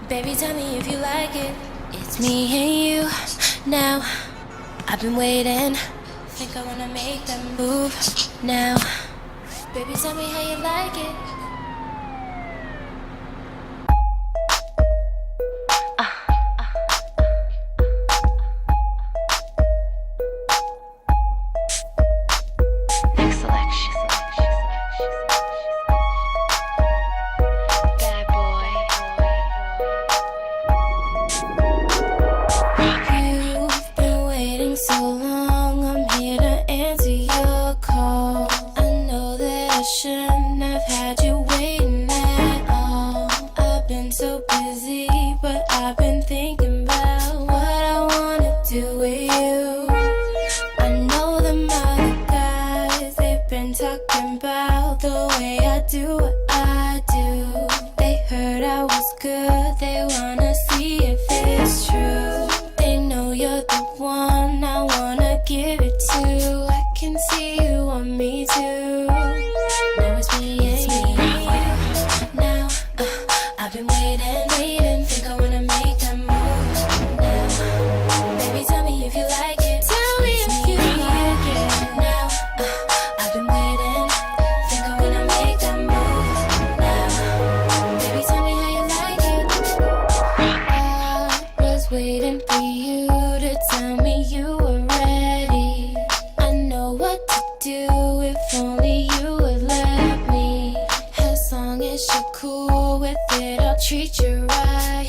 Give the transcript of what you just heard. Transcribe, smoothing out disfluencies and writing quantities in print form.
Baby, tell me if you like it. It's me and you now. I've been waiting. Think I wanna make that move now. Baby, tell me how you like it. Next selection. Bad boy. You've been waiting so long. I'm here to answer your call. I know that I shouldn't have had you waiting at all. I've been so busy, but I've been thinking about what I wanna do with you. I know them other guys, they've been talking about the way I do what I do. They heard I was good, they wanna see if it's true. They know you're the one I wanna give it to. I can see you want me too. Now it's me and you. Now, I've been waiting. Think I wanna make that move now. Baby, tell me if you like it. Tell me if you like it. Now, I've been waiting. Think I wanna make that move now. Baby, tell me how you like it. I was waiting for you to tell me you were ready. I know what to do if only you would let me. As long as you're cool with it, I'll treat you right.